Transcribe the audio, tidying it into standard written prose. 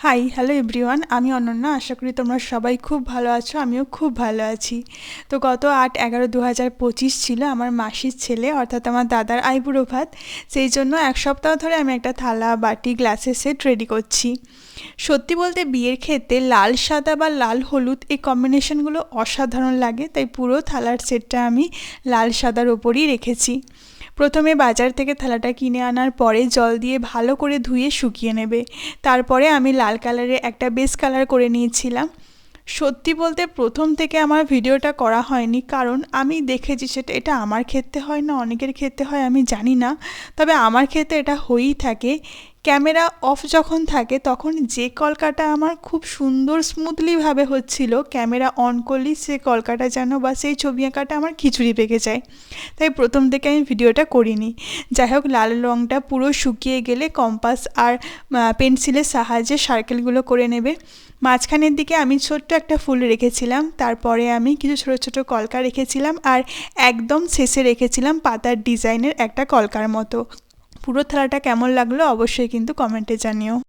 Hi hello everyone, আমি অনন্যা। আশা করি তোমরা সবাই খুব ভালো আছো, আমিও খুব ভালো আছি। তো গত 8/11/2025 ছিল আমার মাসির ছেলে অর্থাৎ আমার দাদার আইবুড়ো ভাত। সেই জন্য এক সপ্তাহ ধরে আমি একটা থালা বাটি গ্লাসের সেট রেডি করছি। সত্যি বলতে বিয়ের ক্ষেত্রে লাল সাদা বা লাল হলুদ এই কম্বিনেশনগুলো অসাধারণ লাগে, তাই পুরো থালার সেটটা আমি লাল সাদার ওপরই রেখেছি। প্রথমে বাজার থেকে থালাটা কিনে আনার পরে জল দিয়ে ভালো করে ধুয়ে শুকিয়ে নেবে। তারপরে আমি লাল কালারের একটা বেস কালার করে নিয়েছিলাম। সত্যি বলতে প্রথম থেকে আমার ভিডিওটা করা হয়নি, কারণ আমি দেখেছি এটা আমার ক্ষেত্রে হয় না অনেকের ক্ষেত্রে হয় আমি জানি না, তবে আমার ক্ষেত্রে এটা হয়েই থাকে। ক্যামেরা অফ যখন থাকে তখন যে কলকাটা আমার খুব সুন্দর স্মুথলিভাবে হচ্ছিল, ক্যামেরা অন করলেই সে কলকাটা যেন বা সেই ছবি আঁকাটা আমার খিচুড়ি পেকে যায়। তাই প্রথম থেকে আমি ভিডিওটা করিনি। যাই হোক, লাল রঙটা পুরো শুকিয়ে গেলে কম্পাস আর পেন্সিলের সাহায্যে সার্কেলগুলো করে নেবে। মাঝখানের দিকে আমি ছোট্ট একটা ফুল রেখেছিলাম, তারপরে আমি কিছু ছোট ছোট কলকা রেখেছিলাম, আর একদম শেষে রেখেছিলাম পাতার ডিজাইনের একটা কলকার মতো। পুরো থালাটা কেমন লাগলো অবশ্যই কিন্তু কমেন্টে জানিও।